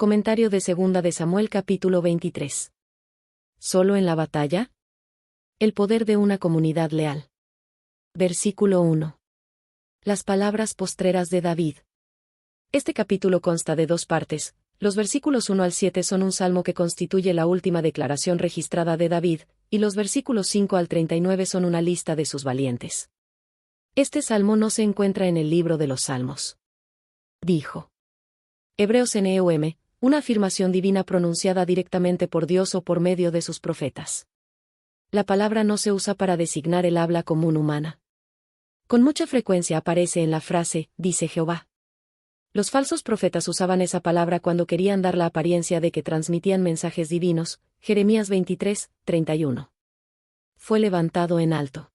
Comentario de Segunda de Samuel capítulo 23. ¿Solo en la batalla? El poder de una comunidad leal. Versículo 1. Las palabras postreras de David. Este capítulo consta de dos partes. Los versículos 1 al 7 son un salmo que constituye la última declaración registrada de David, y los versículos 5 al 39 son una lista de sus valientes. Este salmo no se encuentra en el libro de los Salmos. Dijo. Hebreos NEUM, una afirmación divina pronunciada directamente por Dios o por medio de sus profetas. La palabra no se usa para designar el habla común humana. Con mucha frecuencia aparece en la frase, dice Jehová. Los falsos profetas usaban esa palabra cuando querían dar la apariencia de que transmitían mensajes divinos. Jeremías 23, 31. Fue levantado en alto.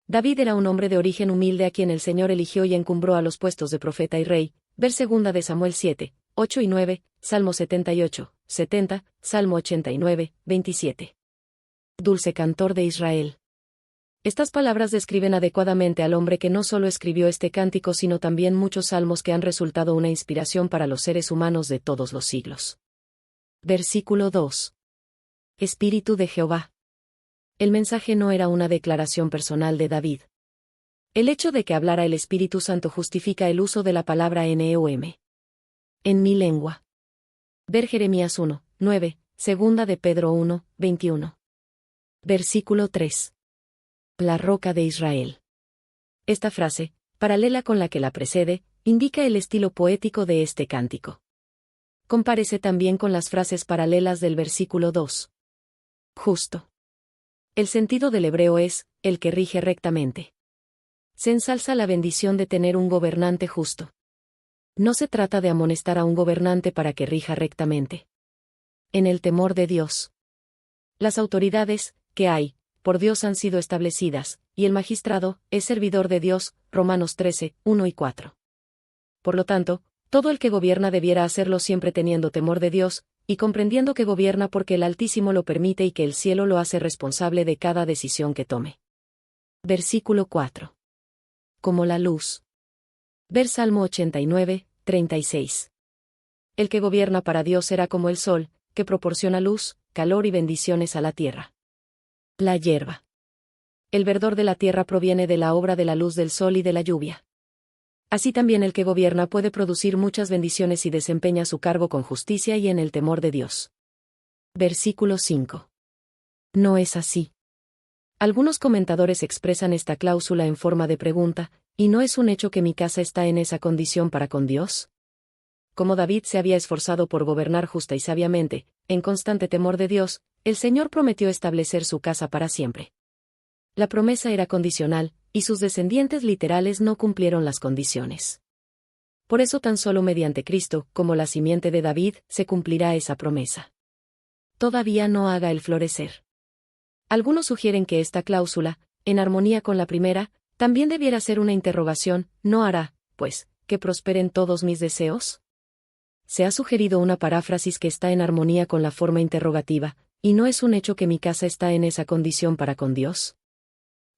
David era un hombre de origen humilde a quien el Señor eligió y encumbró a los puestos de profeta y rey. Ver 2 de Samuel 7, 8 y 9, Salmo 78, 70, Salmo 89, 27. Dulce cantor de Israel. Estas palabras describen adecuadamente al hombre que no solo escribió este cántico sino también muchos salmos que han resultado una inspiración para los seres humanos de todos los siglos. Versículo 2. Espíritu de Jehová. El mensaje no era una declaración personal de David. El hecho de que hablara el Espíritu Santo justifica el uso de la palabra NEUM. En mi lengua. Ver Jeremías 1, 9, segunda de Pedro 1, 21. Versículo 3. La roca de Israel. Esta frase, paralela con la que la precede, indica el estilo poético de este cántico. Compárese también con las frases paralelas del versículo 2. Justo. El sentido del hebreo es, el que rige rectamente. Se ensalza la bendición de tener un gobernante justo. No se trata de amonestar a un gobernante para que rija rectamente. En el temor de Dios. Las autoridades, que hay, por Dios han sido establecidas, y el magistrado, es servidor de Dios, Romanos 13, 1 y 4. Por lo tanto, todo el que gobierna debiera hacerlo siempre teniendo temor de Dios, y comprendiendo que gobierna porque el Altísimo lo permite y que el cielo lo hace responsable de cada decisión que tome. Versículo 4. Como la luz. Ver Salmo 89, 36. El que gobierna para Dios será como el sol, que proporciona luz, calor y bendiciones a la tierra. La hierba. El verdor de la tierra proviene de la obra de la luz del sol y de la lluvia. Así también el que gobierna puede producir muchas bendiciones si desempeña su cargo con justicia y en el temor de Dios. Versículo 5. No es así. Algunos comentadores expresan esta cláusula en forma de pregunta, ¿y no es un hecho que mi casa está en esa condición para con Dios? Como David se había esforzado por gobernar justa y sabiamente, en constante temor de Dios, el Señor prometió establecer su casa para siempre. La promesa era condicional, y sus descendientes literales no cumplieron las condiciones. Por eso tan solo mediante Cristo, como la simiente de David, se cumplirá esa promesa. Todavía no haga el florecer. Algunos sugieren que esta cláusula, en armonía con la primera, también debiera ser una interrogación, ¿no hará, pues, que prosperen todos mis deseos? Se ha sugerido una paráfrasis que está en armonía con la forma interrogativa, ¿y no es un hecho que mi casa está en esa condición para con Dios?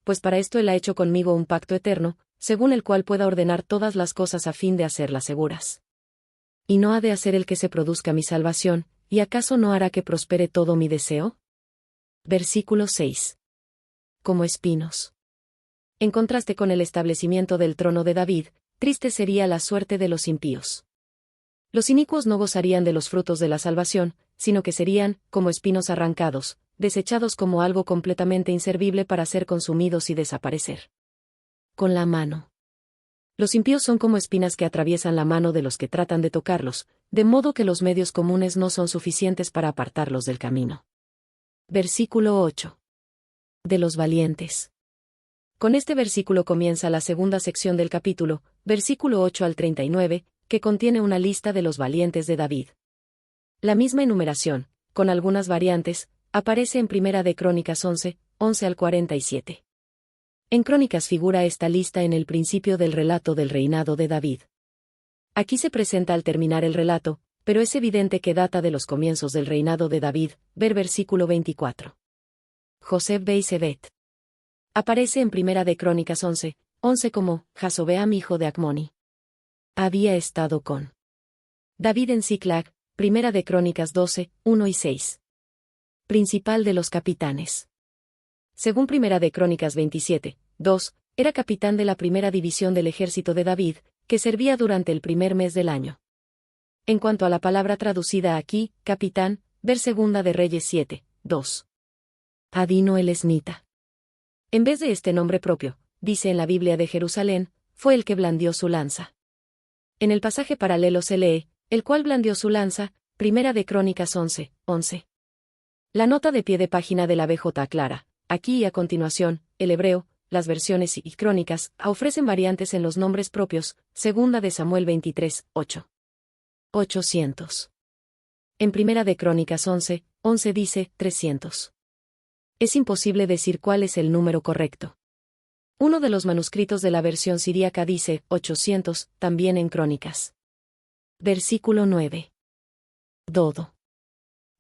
Pues para esto Él ha hecho conmigo un pacto eterno, según el cual pueda ordenar todas las cosas a fin de hacerlas seguras. ¿Y no ha de hacer el que se produzca mi salvación, y acaso no hará que prospere todo mi deseo? Versículo 6. Como espinos. En contraste con el establecimiento del trono de David, triste sería la suerte de los impíos. Los inicuos no gozarían de los frutos de la salvación, sino que serían, como espinos arrancados, desechados como algo completamente inservible para ser consumidos y desaparecer. Con la mano. Los impíos son como espinas que atraviesan la mano de los que tratan de tocarlos, de modo que los medios comunes no son suficientes para apartarlos del camino. Versículo 8. De los valientes. Con este versículo comienza la segunda sección del capítulo, versículo 8 al 39, que contiene una lista de los valientes de David. La misma enumeración, con algunas variantes, aparece en Primera de Crónicas 11, 11 al 47. En Crónicas figura esta lista en el principio del relato del reinado de David. Aquí se presenta al terminar el relato, pero es evidente que data de los comienzos del reinado de David, ver versículo 24. Joseph Beisebet. Aparece en Primera de Crónicas 11, 11 como Jasobeam hijo de Acmoni. Había estado con David en Siclag, Primera de Crónicas 12, 1 y 6. Principal de los capitanes. Según Primera de Crónicas 27, 2, era capitán de la primera división del ejército de David, que servía durante el primer mes del año. En cuanto a la palabra traducida aquí, capitán, ver Segunda de Reyes 7, 2. Adino el esnita. En vez de este nombre propio, dice en la Biblia de Jerusalén, fue el que blandió su lanza. En el pasaje paralelo se lee, el cual blandió su lanza, Primera de Crónicas 11, 11. La nota de pie de página de la BJ aclara, aquí y a continuación, el hebreo, las versiones y crónicas, ofrecen variantes en los nombres propios, Segunda de Samuel 23, 8. 800. En Primera de Crónicas 11, 11 dice, 300. Es imposible decir cuál es el número correcto. Uno de los manuscritos de la versión siríaca dice, 800, también en Crónicas. Versículo 9. Dodo.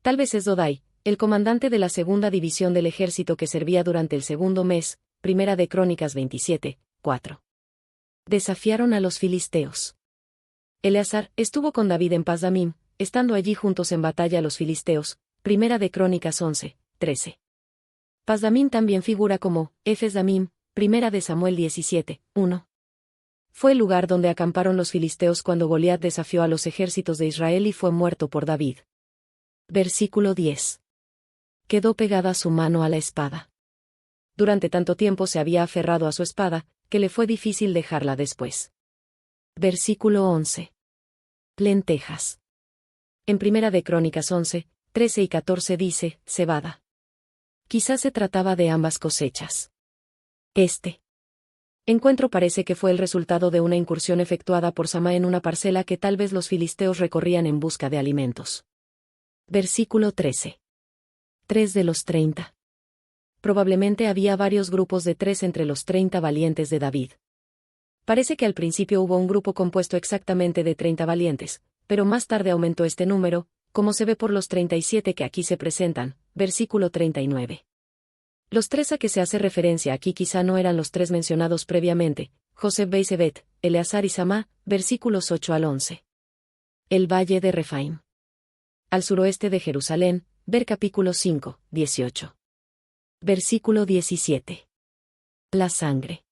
Tal vez es Dodai, el comandante de la segunda división del ejército que servía durante el segundo mes, Primera de Crónicas 27, 4. Desafiaron a los filisteos. Eleazar estuvo con David en Pasdamim, estando allí juntos en batalla los filisteos, Primera de Crónicas 11, 13. Pasdamim también figura como Efes-Damim, Primera de Samuel 17, 1. Fue el lugar donde acamparon los filisteos cuando Goliat desafió a los ejércitos de Israel y fue muerto por David. Versículo 10. Quedó pegada su mano a la espada. Durante tanto tiempo se había aferrado a su espada, que le fue difícil dejarla después. Versículo 11. Lentejas. En Primera de Crónicas 11, 13 y 14 dice, cebada. Quizás se trataba de ambas cosechas. Este encuentro parece que fue el resultado de una incursión efectuada por Samá en una parcela que tal vez los filisteos recorrían en busca de alimentos. Versículo 13. 3 de los 30. Probablemente había varios grupos de 3 entre los 30 valientes de David. Parece que al principio hubo un grupo compuesto exactamente de 30 valientes, pero más tarde aumentó este número, como se ve por los 37 que aquí se presentan, versículo 39. Los 3 a que se hace referencia aquí quizá no eran los 3 mencionados previamente, Joseb Beisebet, Eleazar y Samá, versículos 8 al 11. El valle de Refaim. Al suroeste de Jerusalén, ver capítulo 5, 18. Versículo 17. La sangre.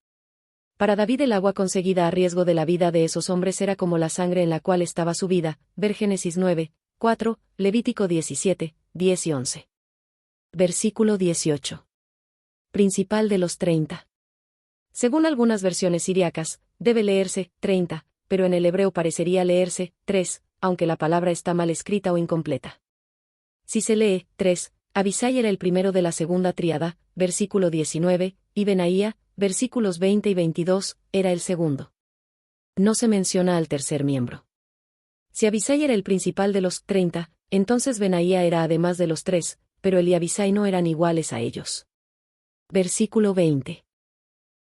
Para David el agua conseguida a riesgo de la vida de esos hombres era como la sangre en la cual estaba su vida, ver Génesis 9, 4, Levítico 17, 10 y 11. Versículo 18. Principal de los 30. Según algunas versiones siríacas, debe leerse 30, pero en el hebreo parecería leerse 3, aunque la palabra está mal escrita o incompleta. Si se lee 3, Abisai era el primero de la segunda tríada, versículo 19, y Benaía, versículos 20 y 22, era el segundo. No se menciona al tercer miembro. Si Abisai era el principal de los 30, entonces Benaía era además de los 3, pero él y Abisai no eran iguales a ellos. Versículo 20.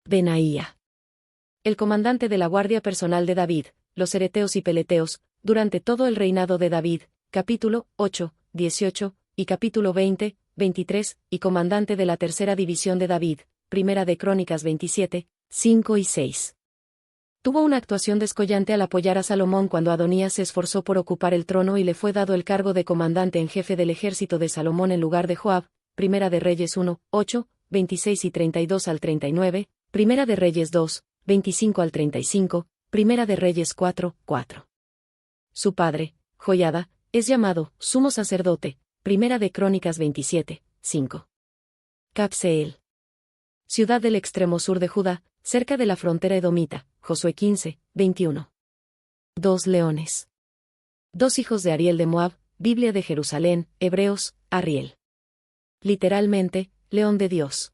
Benaía. El comandante de la guardia personal de David, los ereteos y peleteos, durante todo el reinado de David, capítulo 8, 18, y capítulo 20, 23, y comandante de la tercera división de David, Primera de Crónicas 27, 5 y 6. Tuvo una actuación descollante al apoyar a Salomón cuando Adonías se esforzó por ocupar el trono y le fue dado el cargo de comandante en jefe del ejército de Salomón en lugar de Joab, Primera de Reyes 1, 8, 26 y 32 al 39, Primera de Reyes 2, 25 al 35, Primera de Reyes 4, 4. Su padre, Joiada, es llamado sumo sacerdote, Primera de Crónicas 27, 5. Cabseel. Ciudad del extremo sur de Judá, cerca de la frontera edomita, Josué 15, 21. 2 leones. 2 hijos de Ariel de Moab, Biblia de Jerusalén, Hebreos, Ariel. Literalmente, león de Dios.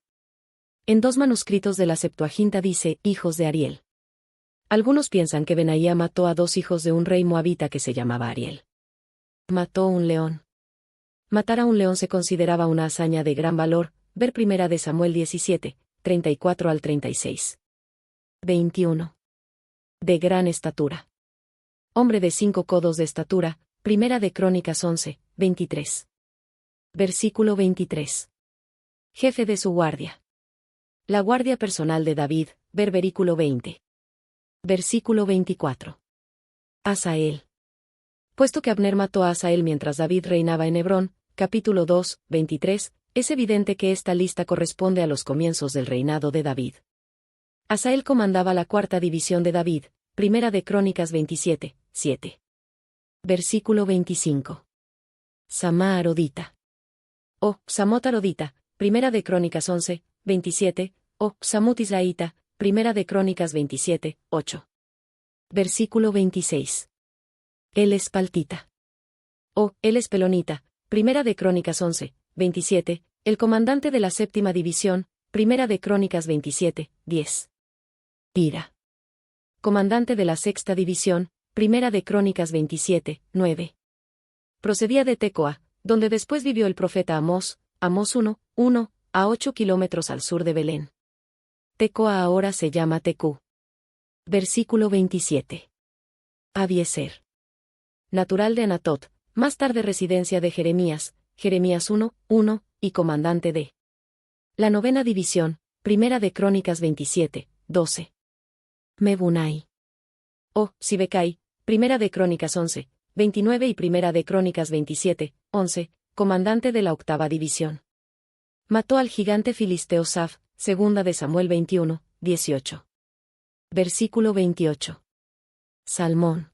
En 2 manuscritos de la Septuaginta dice, hijos de Ariel. Algunos piensan que Benaía mató a 2 hijos de un rey moabita que se llamaba Ariel. Mató un león. Matar a un león se consideraba una hazaña de gran valor, ver Primera de Samuel 17, 34 al 36. 21. De gran estatura. Hombre de 5 codos de estatura, Primera de Crónicas 11, 23. Versículo 23. Jefe de su guardia. La guardia personal de David, ver versículo 20. Versículo 24. Asael. Puesto que Abner mató a Asael mientras David reinaba en Hebrón, capítulo 2, 23, es evidente que esta lista corresponde a los comienzos del reinado de David. Asael comandaba la cuarta división de David, Primera de Crónicas 27, 7. Versículo 25. Samá Arodita. O Samot Arodita, Primera de Crónicas 11, 27, o Samut Israelita, Primera de Crónicas 27, 8. Versículo 26. Él es Paltita. O él es Pelonita, Primera de Crónicas 11, 27, el comandante de la séptima división, Primera de Crónicas 27, 10. Ira. Comandante de la sexta división, Primera de Crónicas 27, 9. Procedía de Tecoa, donde después vivió el profeta Amós, Amós 1, 1, a 8 kilómetros al sur de Belén. Tecoa ahora se llama Tecú. Versículo 27. Abieser. Natural de Anatot, más tarde residencia de Jeremías, Jeremías 1, 1, y comandante de la novena división, Primera de Crónicas 27, 12. Mebunai. O Sibecai, Primera de Crónicas 11, 29 y Primera de Crónicas 27, 11, comandante de la octava división. Mató al gigante filisteo Saf, Segunda de Samuel 21, 18. Versículo 28. Salmón.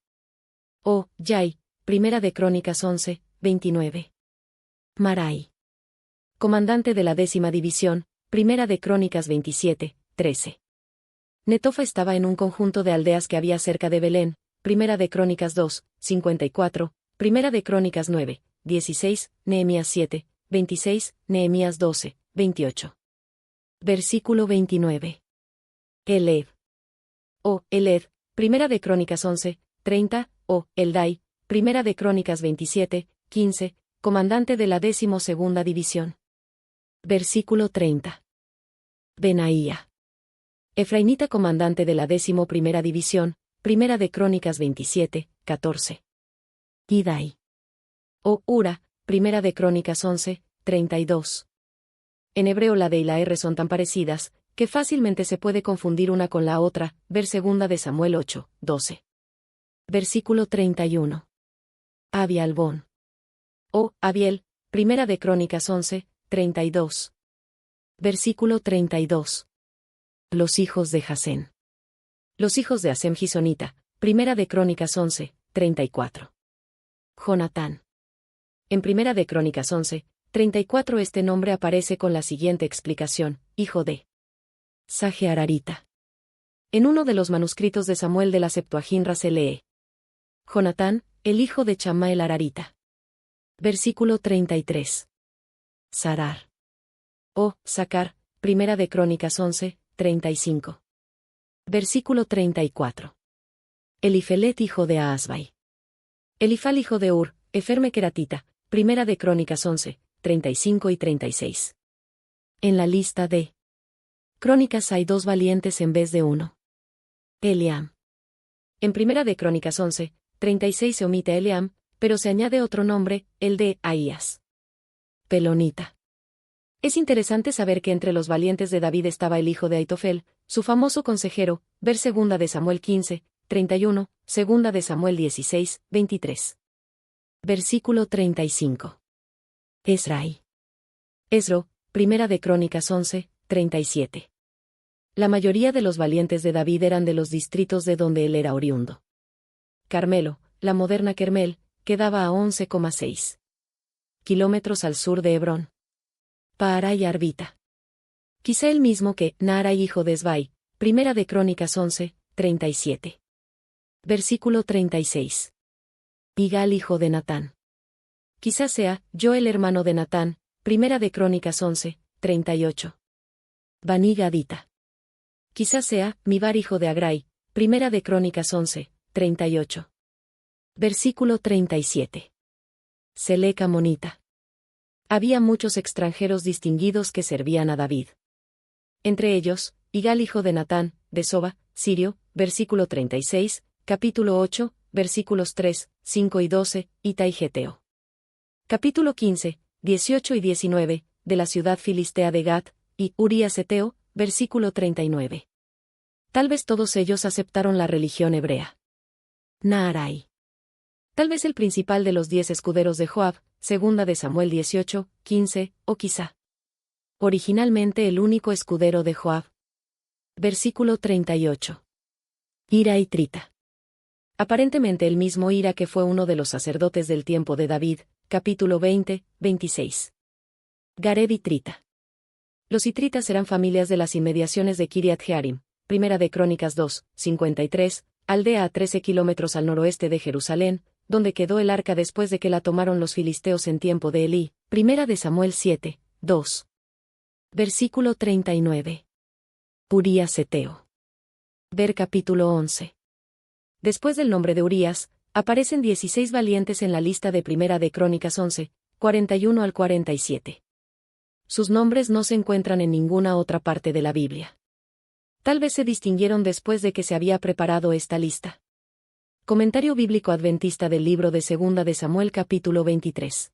O Yai, Primera de Crónicas 11, 29. Marai. Comandante de la décima división, Primera de Crónicas 27, 13. Netofa estaba en un conjunto de aldeas que había cerca de Belén, Primera de Crónicas 2, 54, Primera de Crónicas 9, 16, Nehemías 7, 26, Nehemías 12, 28. Versículo 29. Eled. O Eled, Primera de Crónicas 11, 30, o Eldai, Primera de Crónicas 27, 15, comandante de la 12ª división. Versículo 30. Benaía. Efrainita comandante de la 11ª división, Primera de Crónicas 27, 14. Idai. O Ura, Primera de Crónicas 11, 32. En hebreo la D y la R son tan parecidas, que fácilmente se puede confundir una con la otra, ver Segunda de Samuel 8, 12. Versículo 31. Abialbón. O Abiel, Primera de Crónicas 11, 32. Versículo 32. Los hijos de Jasén. Los hijos de Asem Gisonita, Primera de Crónicas 11, 34. Jonatán. En Primera de Crónicas 11, 34 este nombre aparece con la siguiente explicación, hijo de Saje Ararita. En uno de los manuscritos de Samuel de la Septuaginta se lee Jonatán, el hijo de Chamá el Ararita. Versículo 33. Sarar. O Sacar, Primera de Crónicas 11, 35. Versículo 34. Elifelet hijo de Aasbai. Elifal hijo de Ur, Eferme Keratita, Primera de Crónicas 11, 35 y 36. En la lista de Crónicas hay dos valientes en vez de uno. Eliam. En Primera de Crónicas 11, 36 se omite Eliam, pero se añade otro nombre, el de Ahías. Pelonita. Es interesante saber que entre los valientes de David estaba el hijo de Aitofel, su famoso consejero, ver Segunda de Samuel 15, 31, Segunda de Samuel 16, 23. Versículo 35. Esrai. Esro, Primera de Crónicas 11, 37. La mayoría de los valientes de David eran de los distritos de donde él era oriundo. Carmelo, la moderna Kermel, quedaba a 11,6 kilómetros al sur de Hebrón. Paarai Arbita. Quizá el mismo que Naarai hijo de Esbai, Primera de Crónicas 11, 37. Versículo 36. Igal hijo de Natán. Quizá sea Joel hermano de Natán, Primera de Crónicas 11, 38. Bani Gadita. Quizá sea Mibar hijo de Agrai, Primera de Crónicas 11, 38. Versículo 37. Seleca Monita. Había muchos extranjeros distinguidos que servían a David. Entre ellos, Igal hijo de Natán, de Soba, Sirio, versículo 36, capítulo 8, versículos 3, 5 y 12, Itai Geteo. Capítulo 15, 18 y 19, de la ciudad filistea de Gat, y Urías Eteo, versículo 39. Tal vez todos ellos aceptaron la religión hebrea. Naarai. Tal vez el principal de los 10 escuderos de Joab, segunda de Samuel 18, 15, o quizá originalmente el único escudero de Joab. Versículo 38. Ira y Trita. Aparentemente el mismo Ira que fue uno de los sacerdotes del tiempo de David, capítulo 20, 26. Gareb y Trita. Los itritas eran familias de las inmediaciones de Kiriat Jearim, Primera de Crónicas 2, 53, aldea a 13 kilómetros al noroeste de Jerusalén, donde quedó el arca después de que la tomaron los filisteos en tiempo de Elí. Primera de Samuel 7, 2. Versículo 39. Urías Eteo. Ver capítulo 11. Después del nombre de Urías, aparecen 16 valientes en la lista de Primera de Crónicas 11, 41 al 47. Sus nombres no se encuentran en ninguna otra parte de la Biblia. Tal vez se distinguieron después de que se había preparado esta lista. Comentario bíblico adventista del libro de Segunda de Samuel capítulo 23.